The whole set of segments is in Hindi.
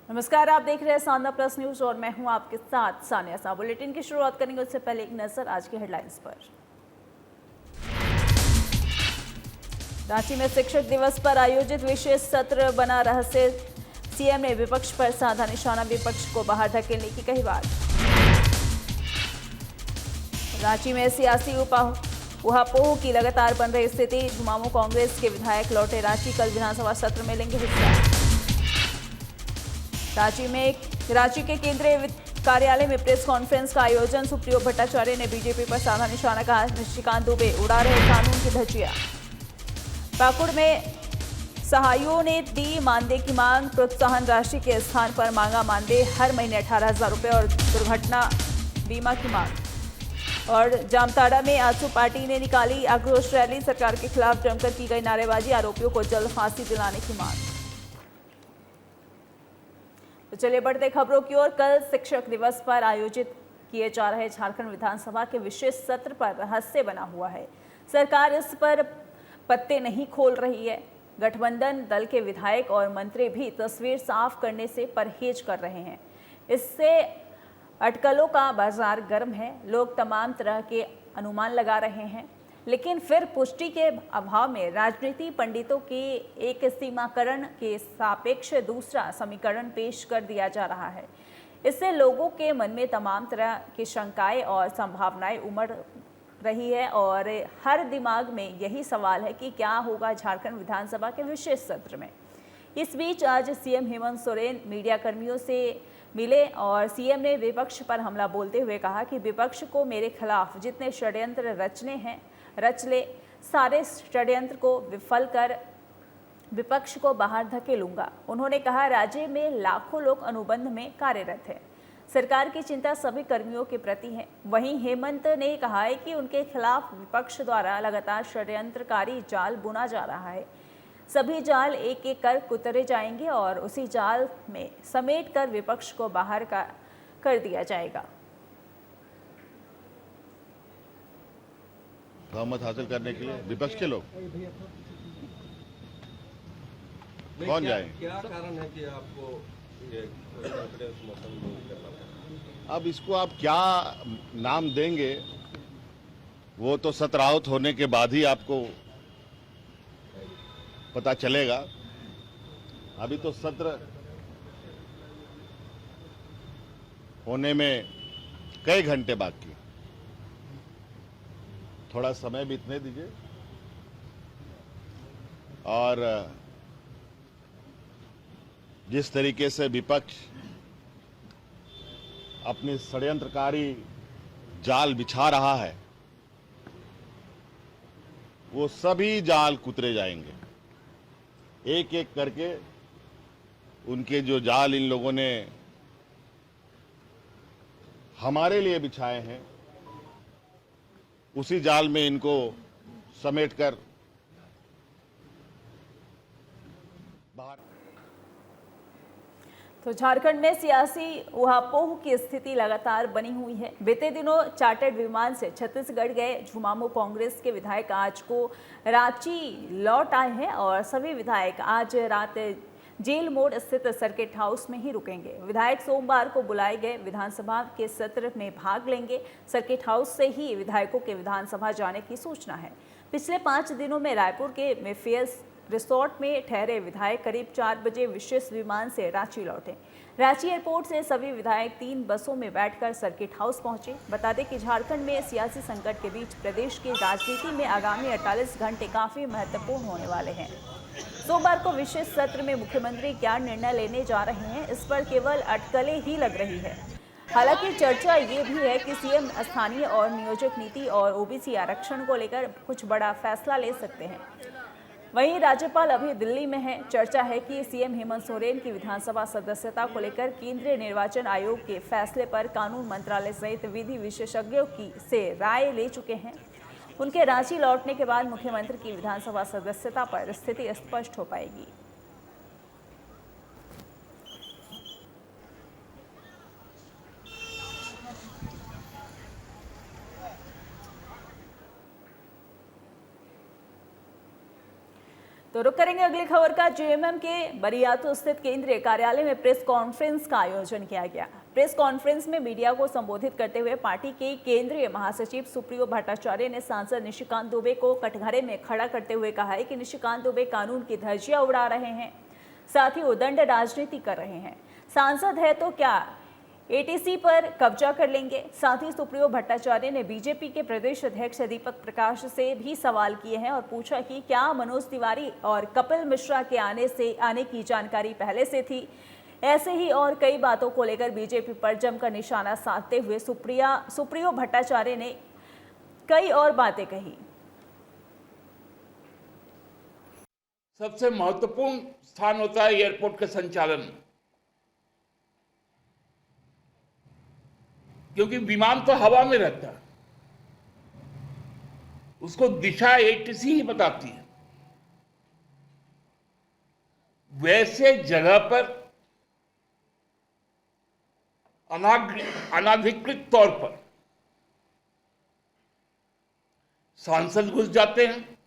नमस्कार, आप देख रहे हैं सान्या प्लस न्यूज और मैं हूं आपके साथ सानिया सा। बुलेटिन की शुरुआत करेंगे उससे पहले एक नजर आज की हेडलाइंस पर। रांची में शिक्षक दिवस पर आयोजित विशेष सत्र बना रहस्य। सीएम ने विपक्ष पर साधा निशाना, विपक्ष को बाहर धकेलने की कही बात। रांची में सियासी उहापोह की लगातार बन रही स्थिति। झुमामू कांग्रेस के विधायक लौटे रांची, कल विधानसभा सत्र में लेंगे हिस्सा। रांची के केंद्रीय कार्यालय में प्रेस कॉन्फ्रेंस का आयोजन। सुप्रियो भट्टाचार्य ने बीजेपी पर साधा निशाना, कहा निशिकांत दुबे उड़ा रहे कानून की धज्जियां। पाकुड़ में सहायों ने दी मानदेय की मांग, प्रोत्साहन राशि के स्थान पर मांगा मानदेय, हर महीने 18,000 रुपये और दुर्घटना बीमा की मांग। और जामताड़ा में आजसू पार्टी ने निकाली आक्रोश रैली, सरकार के खिलाफ जमकर की गई नारेबाजी, आरोपियों को जल्द फांसी दिलाने की मांग। तो चलिए बढ़ते खबरों की ओर। कल शिक्षक दिवस पर आयोजित किए जा रहे झारखंड विधानसभा के विशेष सत्र पर रहस्य बना हुआ है। सरकार इस पर पत्ते नहीं खोल रही है। गठबंधन दल के विधायक और मंत्री भी तस्वीर साफ करने से परहेज कर रहे हैं। इससे अटकलों का बाजार गर्म है। लोग तमाम तरह के अनुमान लगा रहे हैं, लेकिन फिर पुष्टि के अभाव में राजनीति पंडितों के एक सीमाकरण के सापेक्ष दूसरा समीकरण पेश कर दिया जा रहा है। इससे लोगों के मन में तमाम तरह की शंकाएं और संभावनाएं उमड़ रही है और हर दिमाग में यही सवाल है कि क्या होगा झारखंड विधानसभा के विशेष सत्र में। इस बीच आज सीएम हेमंत सोरेन मीडिया कर्मियों से मिले और सीएम ने विपक्ष पर हमला बोलते हुए कहा कि विपक्ष को मेरे खिलाफ जितने षड्यंत्र रचने हैं रच ले, सारे षड्यंत्र को विफल कर विपक्ष को बाहर धकेलूंगा। उन्होंने कहा राज्य में लाखों लोग अनुबंध में कार्यरत हैं, सरकार की चिंता सभी कर्मियों के प्रति है। वहीं हेमंत ने कहा है कि उनके खिलाफ विपक्ष द्वारा लगातार षड्यंत्रकारी जाल बुना जा रहा है। सभी जाल एक एक कर कुतरे जाएंगे और उसी जाल में समेट कर विपक्ष को बाहर कर दिया जाएगा। बहुमत हासिल करने के लिए विपक्ष के लोग कौन जाए? क्या कारण है कि आपको ये समर्थन करना पड़ा? अब इसको आप क्या नाम देंगे वो तो सत्रावत होने के बाद ही आपको पता चलेगा। अभी तो सत्र होने में कई घंटे बाकी, थोड़ा समय बीतने दीजिए। और जिस तरीके से विपक्ष अपनी षड्यंत्रकारी जाल बिछा रहा है, वो सभी जाल कुतरे जाएंगे। एक एक करके उनके जो जाल इन लोगों ने हमारे लिए बिछाए हैं, उसी जाल में इनको समेटकर बाहर। तो झारखंड में सियासी उहापोह की स्थिति लगातार बनी हुई है। बीते दिनों चार्टर्ड विमान से छत्तीसगढ़ गए झुमामू कांग्रेस के विधायक आज को रांची लौट आए हैं और सभी विधायक आज रात जेल मोड़ स्थित सर्किट हाउस में ही रुकेंगे। विधायक सोमवार को बुलाए गए विधानसभा के सत्र में भाग लेंगे। सर्किट हाउस से ही विधायकों के विधानसभा जाने की सूचना है। पिछले 5 दिनों में रायपुर के मेफियस रिसोर्ट में ठहरे विधायक करीब 4 बजे विशेष विमान से रांची लौटे। रांची एयरपोर्ट से सभी विधायक 3 बसों में बैठकर सर्किट हाउस पहुंचे। बता दें कि झारखंड में सियासी संकट के बीच प्रदेश की राजनीति में आगामी 48 घंटे काफी महत्वपूर्ण होने वाले हैं। सोमवार को विशेष सत्र में मुख्यमंत्री क्या निर्णय लेने जा रहे हैं, इस पर केवल अटकलें ही लग रही है। हालांकि चर्चा ये भी है कि सीएम स्थानीय और नियोजक नीति और ओबीसी आरक्षण को लेकर कुछ बड़ा फैसला ले सकते हैं। वहीं राज्यपाल अभी दिल्ली में है। चर्चा है कि सीएम हेमंत सोरेन की विधानसभा सदस्यता को लेकर केंद्रीय निर्वाचन आयोग के फैसले पर कानून मंत्रालय सहित विधि विशेषज्ञों से राय ले चुके हैं। उनके रांची लौटने के बाद मुख्यमंत्री की विधानसभा सदस्यता पर स्थिति स्पष्ट हो पाएगी। तो रुक करेंगे अगली खबर का। जेएमएम के बरियातू स्थित केंद्रीय कार्यालय में प्रेस कॉन्फ्रेंस का आयोजन किया गया। प्रेस कॉन्फ्रेंस में मीडिया को संबोधित करते हुए पार्टी के केंद्रीय महासचिव सुप्रियो भट्टाचार्य ने सांसद निशिकांत दुबे को कटघरे में खड़ा करते हुए कहा है कि निशिकांत दुबे कानून की धज्जियां उड़ा रहे हैं, साथ ही उदंड राजनीति कर रहे हैं। सांसद है तो क्या एटीसी पर कब्जा कर लेंगे? साथ ही सुप्रियो भट्टाचार्य ने बीजेपी के प्रदेश अध्यक्ष दीपक प्रकाश से भी सवाल किए हैं और पूछा कि क्या मनोज तिवारी और कपिल मिश्रा के आने की जानकारी पहले से थी। ऐसे ही और कई बातों को लेकर बीजेपी पर जमकर निशाना साधते हुए सुप्रियो भट्टाचार्य ने कई और बातें कही। सबसे महत्वपूर्ण स्थान होता है एयरपोर्ट के संचालन में, क्योंकि विमान तो हवा में रहता है, उसको दिशा एटीसी ही बताती है। वैसे जगह पर अनाधिकृत तौर पर सांसद घुस जाते हैं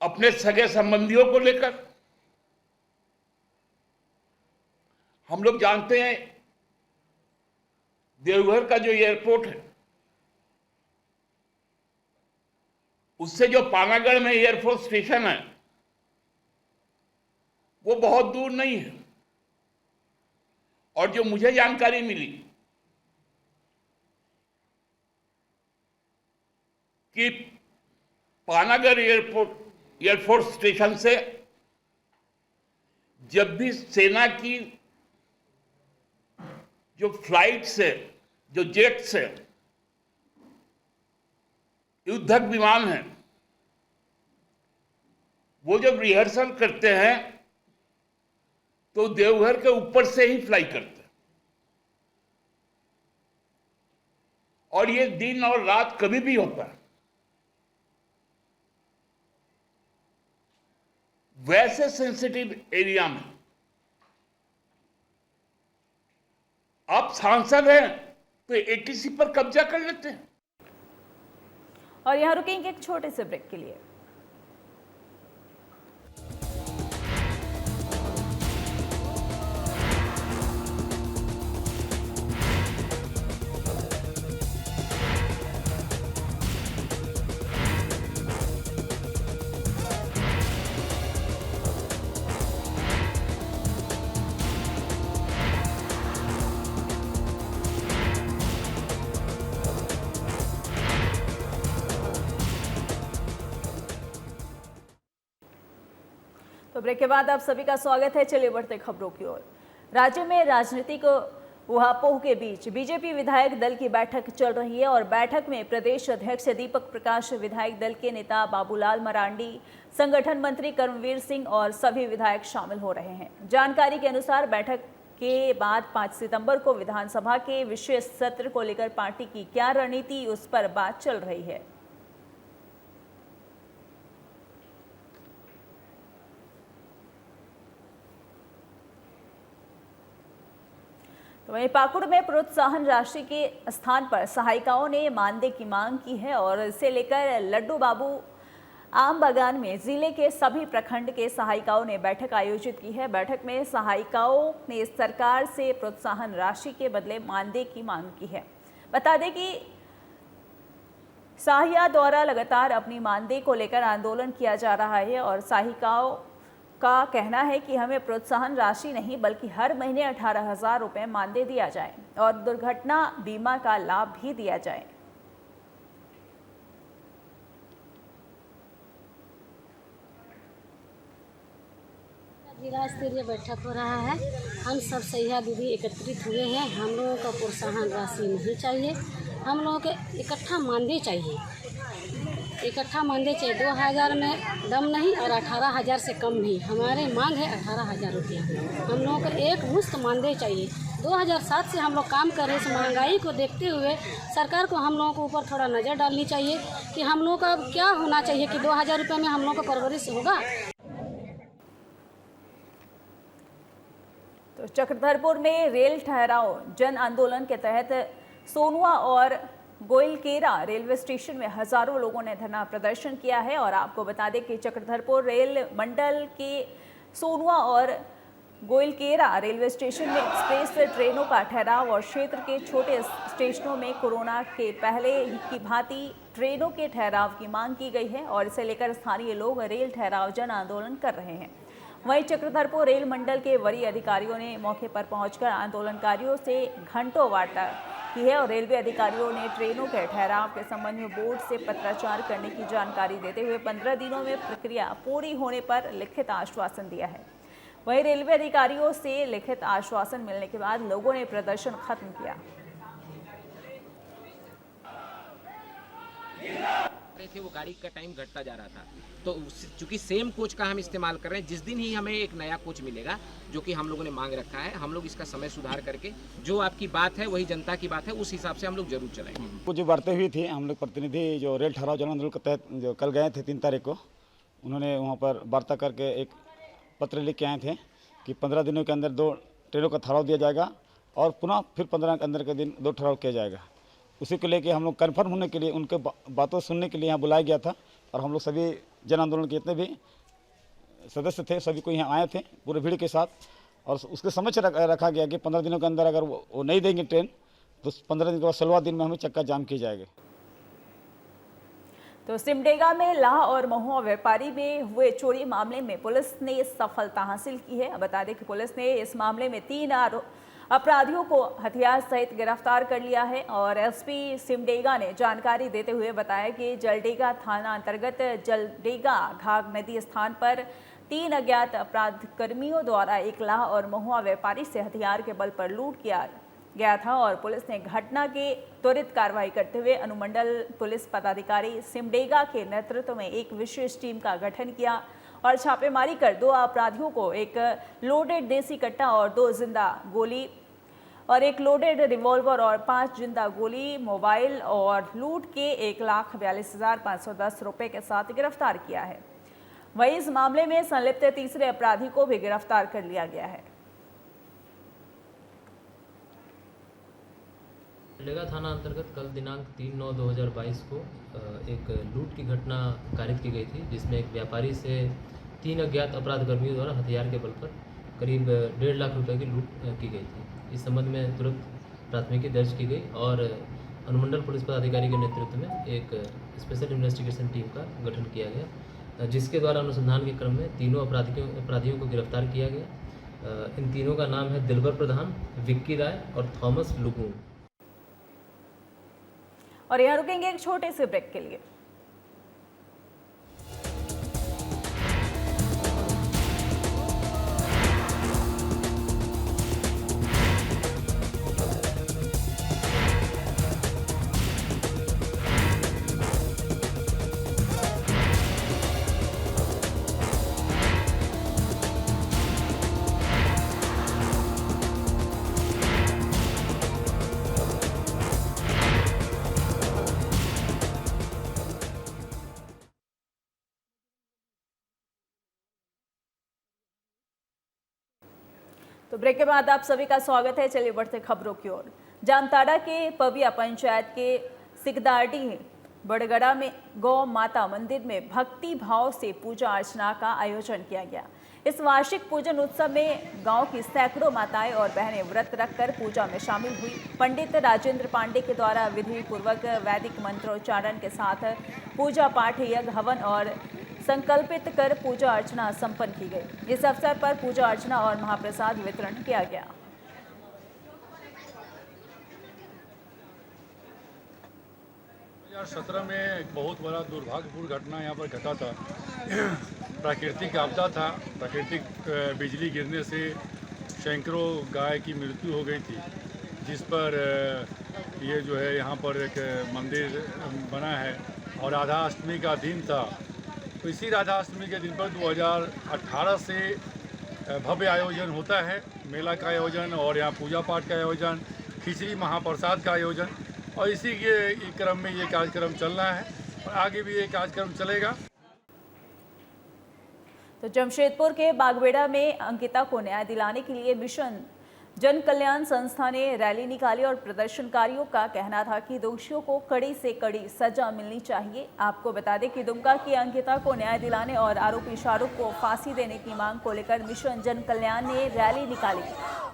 अपने सगे संबंधियों को लेकर। हम लोग जानते हैं देवघर का जो एयरपोर्ट है, उससे जो पानागढ़ में एयरफोर्स स्टेशन है वो बहुत दूर नहीं है। और जो मुझे जानकारी मिली कि पानागढ़ एयरफोर्स स्टेशन से जब भी सेना की जो फ्लाइट से, जो जेट से युद्धक विमान है, वो जब रिहर्सल करते हैं तो देवघर के ऊपर से ही फ्लाई करते हैं। और ये दिन और रात कभी भी होता है। वैसे सेंसिटिव एरिया में आप सांसद हैं तो एटीसी पर कब्जा कर लेते हैं। और यहां रुकेंगे एक छोटे से ब्रेक के लिए। तो ब्रेक के बाद आप सभी का स्वागत है। चलिए बढ़ते खबरों की ओर। राज्य में राजनीतिक उहापोह के बीच बीजेपी विधायक दल की बैठक चल रही है और बैठक में प्रदेश अध्यक्ष दीपक प्रकाश, विधायक दल के नेता बाबूलाल मरांडी, संगठन मंत्री कर्मवीर सिंह और सभी विधायक शामिल हो रहे हैं। जानकारी के अनुसार बैठक के बाद 5 सितंबर को विधानसभा के विशेष सत्र को लेकर पार्टी की क्या रणनीति, उस पर बात चल रही है। तो वहीं पाकुड़ में प्रोत्साहन राशि के स्थान पर सहायिकाओं ने मानदेय की मांग की है और इसे लेकर लड्डू बाबू आम बागान में जिले के सभी प्रखंड के सहायिकाओं ने बैठक आयोजित की है। बैठक में सहायिकाओं ने सरकार से प्रोत्साहन राशि के बदले मानदेय की मांग की है। बता दें कि सहायिका द्वारा लगातार अपनी मानदेय को लेकर आंदोलन किया जा रहा है और सहायिकाओं का कहना है कि हमें प्रोत्साहन राशि नहीं बल्कि हर महीने 18,000 रुपये मानदेय दिया जाए और दुर्घटना बीमा का लाभ भी दिया जाए। जिला स्तरीय बैठक हो रहा है। हम सब सहिया दीदी एकत्रित हुए हैं। हम लोगों का प्रोत्साहन राशि नहीं चाहिए, हम लोगों के इकट्ठा मानदेय चाहिए। इकट्ठा मानदेय चाहिए। 2,000 में दम नहीं और 18,000 से कम नहीं। हमारे मांग है 18,000 रुपया। हम लोगों को एक मुश्त मानदेय चाहिए। 2007 से हम लोग काम कर रहे हैं। इस महंगाई को देखते हुए सरकार को हम लोगों को ऊपर थोड़ा नज़र डालनी चाहिए कि हम लोगों का अब क्या होना चाहिए कि 2,000 रुपये में हम लोगों का परवरिश होगा। तो चक्रधरपुर में रेल ठहराव जन आंदोलन के तहत सोनुआ और गोइलकेरा रेलवे स्टेशन में हजारों लोगों ने धरना प्रदर्शन किया है। और आपको बता दें कि चक्रधरपुर रेल मंडल के सोनुआ और गोइलकेरा रेलवे स्टेशन में एक्सप्रेस ट्रेनों का ठहराव और क्षेत्र के छोटे स्टेशनों में कोरोना के पहले की भांति ट्रेनों के ठहराव की मांग की गई है और इसे लेकर स्थानीय लोग रेल ठहराव जन आंदोलन कर रहे हैं। वहीं चक्रधरपुर रेल मंडल के वरीय अधिकारियों ने मौके पर पहुंचकर आंदोलनकारियों से घंटों वार्ता की है और रेलवे अधिकारियों ने ट्रेनों के ठहराव के संबंध में बोर्ड से पत्राचार करने की जानकारी देते हुए 15 दिनों में प्रक्रिया पूरी होने पर लिखित आश्वासन दिया है। वहीं रेलवे अधिकारियों से लिखित आश्वासन मिलने के बाद लोगों ने प्रदर्शन खत्म किया। थे वो गाड़ी का टाइम घटता जा रहा था, तो चूंकि सेम कोच का हम इस्तेमाल कर रहे हैं, जिस दिन ही हमें एक नया कोच मिलेगा जो कि हम लोगों ने मांग रखा है, हम लोग इसका समय सुधार करके जो आपकी बात है वही जनता की बात है, उस हिसाब से हम लोग जरूर चलाएंगे। कुछ बातें हुई थी, हम लोग प्रतिनिधि जो रेल ठहराव जन आंदोलन के तहत जो कल गए थे 3 तारीख को, उन्होंने वहाँ पर वार्ता करके एक पत्र लिख के आए थे कि 15 दिनों के अंदर 2 ट्रेनों का ठहराव दिया जाएगा और पुनः फिर 15 के अंदर के दिन 2 ठहराव किया जाएगा। उसी को लेके हम लोग कन्फर्म होने के लिए उनके बातों सुनने के लिए यहाँ बुलाया गया था और हम लोग सभी जन आंदोलन के जितने भी सदस्य थे सभी को यहाँ आए थे पूरे भीड़ के साथ और उसके समक्ष रखा गया कि 15 दिनों के अंदर अगर वो नहीं देंगे ट्रेन तो 15 दिन के बाद 16वां दिन में हमें चक्का जाम किए जाएंगे। तो सिमडेगा में लाह और महुआ व्यापारी में हुए चोरी मामले में पुलिस ने सफलता हासिल की है। बता दें कि पुलिस ने इस मामले में 3 अपराधियों को हथियार सहित गिरफ्तार कर लिया है और एसपी सिमडेगा ने जानकारी देते हुए बताया कि जलडेगा थाना अंतर्गत जलडेगा घाघ नदी स्थान पर 3 अज्ञात अपराध कर्मियों द्वारा एक लाह और महुआ व्यापारी से हथियार के बल पर लूट किया गया था और पुलिस ने घटना के त्वरित कार्रवाई करते हुए अनुमंडल पुलिस पदाधिकारी सिमडेगा के नेतृत्व में एक विशेष टीम का गठन किया और छापेमारी कर 2 अपराधियों को एक लोडेड देसी कट्टा और 2 जिंदा गोली और एक लोडेड रिवॉल्वर और 5 जिंदा गोली, मोबाइल और लूट के 1,42,510 रुपए के साथ गिरफ्तार किया है। वहीं इस मामले में संलिप्त तीसरे अपराधी को भी गिरफ्तार कर लिया गया है। जलडेगा थाना अंतर्गत कल दिनांक 3/9/2022 को एक लूट की घटना कारित की गई थी, जिसमें एक व्यापारी से 3 अज्ञात अपराधकर्मियों द्वारा हथियार के बल पर करीब 1.5 लाख रुपए की लूट की गई थी। इस संबंध में तुरंत प्राथमिकी दर्ज की गई और अनुमंडल पुलिस पदाधिकारी के नेतृत्व में एक स्पेशल इन्वेस्टिगेशन टीम का गठन किया गया, जिसके द्वारा अनुसंधान के क्रम में 3 अपराधियों को गिरफ्तार किया गया। इन तीनों का नाम है दिलबर प्रधान, विक्की राय और थॉमस लुगू। और यहाँ रुकेंगे एक छोटे से ब्रेक के लिए। तो ब्रेक के बाद आप सभी का स्वागत है। चलिए बढ़ते खबरों की ओर। जामताड़ा के पविया पंचायत के सिकदारडी बड़गड़ा में गौ माता मंदिर में भक्ति भाव से पूजा अर्चना का आयोजन किया गया। इस वार्षिक पूजन उत्सव में गांव की सैकड़ों माताएं और बहनें व्रत रखकर पूजा में शामिल हुई। पंडित राजेंद्र पांडे के द्वारा विधि पूर्वक वैदिक मंत्रोच्चारण के साथ पूजा पाठ, यज्ञ, हवन और संकल्पित कर पूजा अर्चना संपन्न की गई। इस अवसर पर पूजा अर्चना और महाप्रसाद वितरण किया गया। 2017 में एक बहुत बड़ा दुर्भाग्यपूर्ण घटना यहाँ पर घटा था। प्राकृतिक आपदा था। प्राकृतिक बिजली गिरने से सैकड़ों गाय की मृत्यु हो गई थी, जिस पर ये जो है यहाँ पर एक मंदिर बना है और राधा अष्टमी का दिन था। तो इसी राधा अष्टमी के दिन पर 2018 से भव्य आयोजन होता है, मेला का आयोजन और यहाँ पूजा पाठ का आयोजन, खिचड़ी महाप्रसाद का आयोजन, और इसी के क्रम में ये कार्यक्रम चल रहा है और आगे भी ये कार्यक्रम चलेगा। तो जमशेदपुर के बागबेड़ा में अंकिता को न्याय दिलाने के लिए मिशन जन कल्याण संस्था ने रैली निकाली और प्रदर्शनकारियों का कहना था कि दोषियों को कड़ी से कड़ी सजा मिलनी चाहिए। आपको बता दें कि दुमका की अंकिता को न्याय दिलाने और आरोपी शाहरुख को फांसी देने की मांग को लेकर मिशन जन कल्याण ने रैली निकाली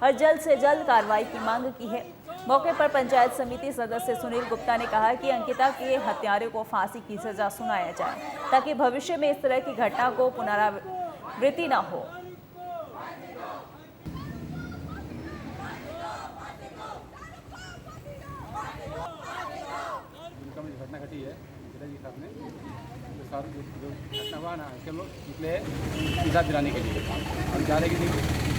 और जल्द से जल्द कार्रवाई की मांग की है। मौके पर पंचायत समिति सदस्य सुनील गुप्ता ने कहा कि अंकिता के हत्यारे को फांसी की सजा सुनाया जाए ताकि भविष्य में इस तरह की घटना को पुनरावृत्ति न हो। घटना घटी है पिताजी के साथ में तो शाहरुख जो घटना हुआ ना उसके हम लोग निकले हैं सजा दिलाने के लिए। हम चाह रहे कि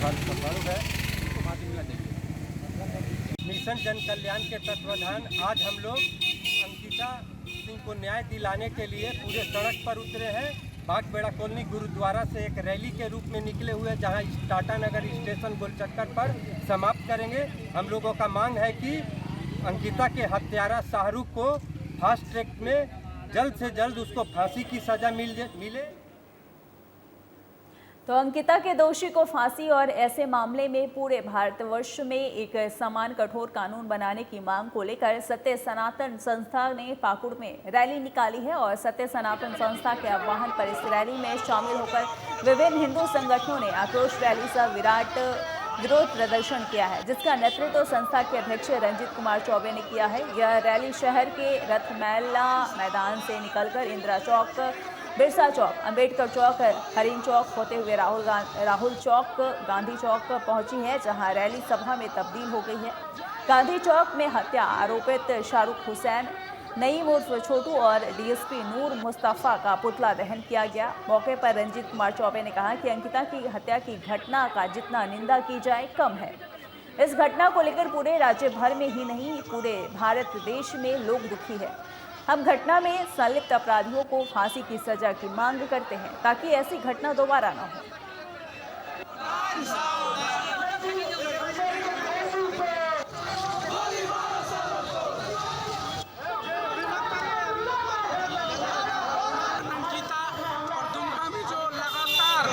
शाहरुख है उसको फांसी मिलना चाहिए। मिशन जन कल्याण के तत्वाधान आज हम लोग अंकिता सिंह को न्याय दिलाने के लिए पूरे सड़क पर उतरे हैं। बागबेड़ा कॉलोनी गुरुद्वारा से एक रैली के रूप में निकले हुए जहां टाटा नगर स्टेशन गोलचक्कर पर समाप्त करेंगे। हम लोगों का मांग है कि अंकिता के हत्यारा शाहरुख को फास्ट ट्रैक में जल्द से जल्द उसको फांसी की सजा मिले। तो अंकिता के दोषी को फांसी और ऐसे मामले में पूरे भारतवर्ष में एक समान कठोर कानून बनाने की मांग को लेकर सत्य सनातन संस्था ने पाकुड़ में रैली निकाली है और सत्य सनातन संस्था के आह्वान पर इस रैली में शामिल होकर विभिन्न हिंदू संगठनों ने आक्रोश रैली सह विराट विरोध प्रदर्शन किया है, जिसका नेतृत्व संस्था के अध्यक्ष रंजीत कुमार चौबे ने किया है। यह रैली शहर के रथमैला मैदान से निकलकर इंदिरा चौक, बिरसा चौक, अंबेडकर चौक, हरिन चौक होते हुए राहुल चौक, गांधी चौक पहुंची है, जहां रैली सभा में तब्दील हो गई है। गांधी चौक में हत्या आरोपित शाहरुख हुसैन नईम उर्फ छोटू और डीएसपी नूर मुस्तफ़ा का पुतला दहन किया गया। मौके पर रंजीत कुमार चौबे ने कहा कि अंकिता की हत्या की घटना का जितना निंदा की जाए कम है। इस घटना को लेकर पूरे राज्य भर में ही नहीं पूरे भारत देश में लोग दुखी है। हम घटना में संलिप्त अपराधियों को फांसी की सजा की मांग करते हैं ताकि ऐसी घटना दोबारा न हो।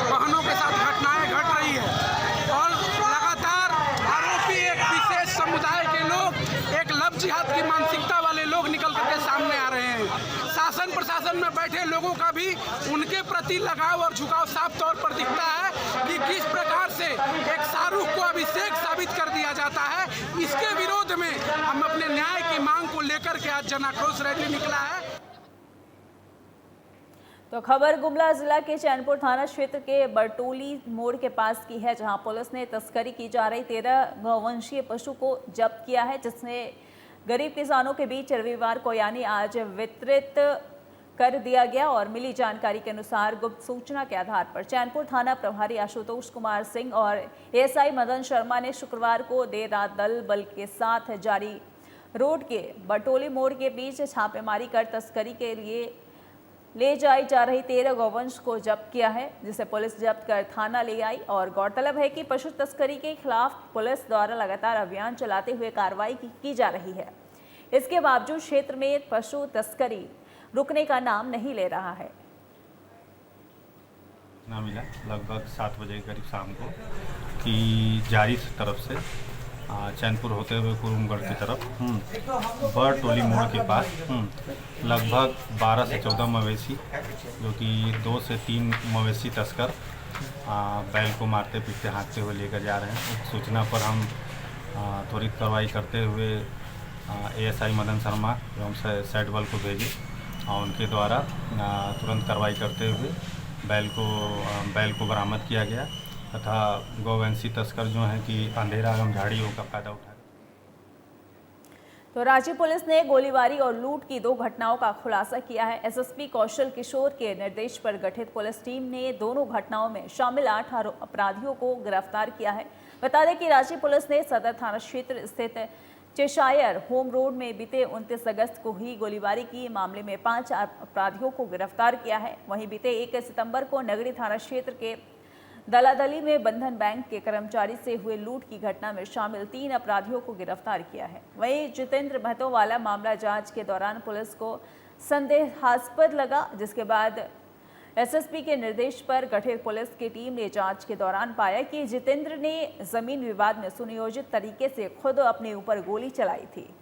वाहनों के साथ घटनाएं घट रही है और लगातार आरोपी एक विशेष समुदाय के लोग, एक लव जिहाद की मानसिकता वाले लोग निकल करके सामने आ रहे हैं। शासन प्रशासन में बैठे लोगों का भी उनके प्रति लगाव और झुकाव साफ तौर पर दिखता है कि किस प्रकार से एक शाहरुख को अभिषेक साबित कर दिया जाता है। इसके विरोध में हम अपने न्याय की मांग को लेकर के आज जन आक्रोश रैली निकला है। तो खबर गुमला जिला के चैनपुर थाना क्षेत्र के बरटोली मोड़ के पास की है, जहां पुलिस ने तस्करी की जा रही 13 गौवंशीय पशु को जब्त किया है, जिसमें गरीब किसानों के बीच रविवार को यानी आज वितरित कर दिया गया। और मिली जानकारी के अनुसार गुप्त सूचना के आधार पर चैनपुर थाना प्रभारी आशुतोष कुमार सिंह और एएसआई मदन शर्मा ने शुक्रवार को देर रात दल बल के साथ जारी रोड के बरटोली मोड़ के बीच छापेमारी कर तस्करी के लिए ले जाई जा रही 13 गौवंश को जब्त किया है, जिसे पुलिस जब्त कर थाना ले आई। और गौरतलब है कि पशु तस्करी के खिलाफ पुलिस द्वारा लगातार अभियान चलाते हुए कार्रवाई की जा रही है। इसके बावजूद क्षेत्र में पशु तस्करी रुकने का नाम नहीं ले रहा है। ना मिला लगभग 7 बजे के करीब शाम को कि जारी तरफ से चैनपुर होते हुए कुरुमगढ़ की तरफ बरटोली मोड़ के पास लगभग 12 से 14 मवेशी, जो कि 2 से 3 मवेशी तस्कर बैल को मारते पीटते हाँकते हुए लेकर जा रहे हैं। उस सूचना पर हम त्वरित कार्रवाई करते हुए एएसआई मदन शर्मा एवं साइड बल को भेजे और उनके द्वारा तुरंत कार्रवाई करते हुए बैल को बरामद किया गया तथा गौवंशी तस्कर जो हैं कि अंधेरा एवं झाड़ियों का फायदा उठा। तो रांची पुलिस ने गोलीबारी और लूट की 2 घटनाओं का खुलासा किया है। एसएसपी कौशल किशोर के निर्देश पर गठित पुलिस टीम ने दोनों घटनाओं में शामिल 8 अपराधियों को गिरफ्तार किया है। बता दें कि रांची पुलिस ने सदर थाना क्षेत्र स्थित चेशायर होम रोड में बीते 29 अगस्त को हुई गोलीबारी की मामले में 5 अपराधियों को गिरफ्तार किया है। वहीं बीते 1 सितंबर को नगरी थाना क्षेत्र के दलादली में बंधन बैंक के कर्मचारी से हुए लूट की घटना में शामिल 3 अपराधियों को गिरफ्तार किया है। वहीं जितेंद्र महतो वाला मामला जांच के दौरान पुलिस को संदेहास्पद लगा, जिसके बाद एसएसपी के निर्देश पर गठित पुलिस की टीम ने जांच के दौरान पाया कि जितेंद्र ने जमीन विवाद में सुनियोजित तरीके से खुद अपने ऊपर गोली चलाई थी।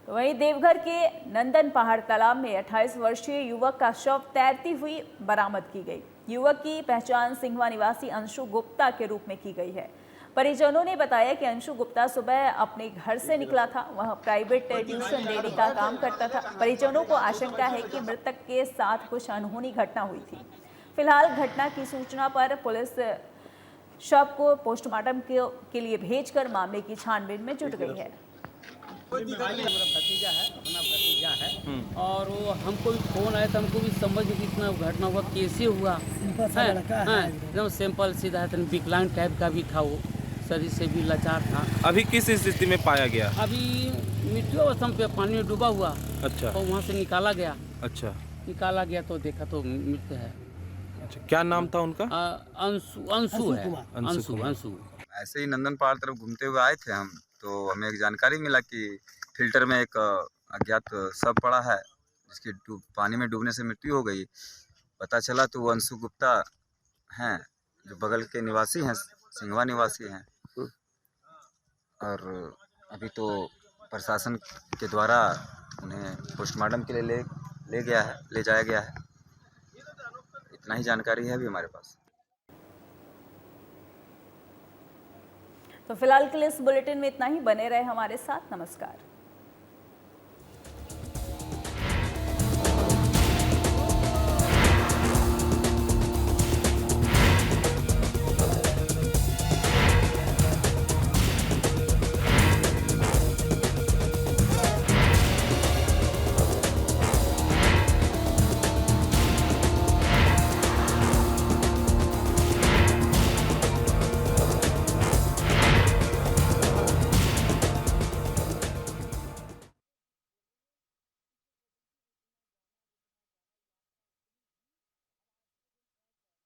वहीं देवघर के नंदन पहाड़ तालाब में 28 वर्षीय युवक का शव तैरती हुई बरामद की गई। युवक की पहचान सिंघवा निवासी अंशु गुप्ता के रूप में की गई है। परिजनों ने बताया कि अंशु गुप्ता सुबह अपने घर से निकला था। वह प्राइवेट ट्यूशन देने का काम करता था। परिजनों को आशंका है कि मृतक के साथ कुछ अनहोनी घटना हुई थी। फिलहाल घटना की सूचना पर पुलिस शव को पोस्टमार्टम के लिए भेजकर मामले की छानबीन में जुट गई है। मेरा भतीजा है, अपना भतीजा है और वो हमको भी फोन आया था, हमको भी समझ में इतना घटना हुआ कैसे हुआ है। एकदम सिंपल सीधा है, विकलांग टाइप का भी था, वो शरीर से भी लाचार था। अभी किस स्थिति में पाया गया? अभी मृत्यु अवस्था में पानी में डूबा हुआ। अच्छा। तो वहाँ से निकाला गया। अच्छा। निकाला गया तो देखा तो मृत्यु है। अच्छा, क्या नाम था उनका? अंशु है। अंशु। ऐसे ही नंदन पहाड़ तरफ घूमते हुए आए थे हम, तो हमें एक जानकारी मिला कि फिल्टर में एक अज्ञात शव पड़ा है जिसकी पानी में डूबने से मृत्यु हो गई। पता चला तो वो अंशु गुप्ता हैं, जो बगल के निवासी हैं, सिंघवा निवासी हैं। और अभी तो प्रशासन के द्वारा उन्हें पोस्टमार्टम के लिए ले जाया गया है। इतना ही जानकारी है अभी हमारे पास। तो फिलहाल के लिए इस बुलेटिन में इतना ही। बने रहे हमारे साथ। नमस्कार।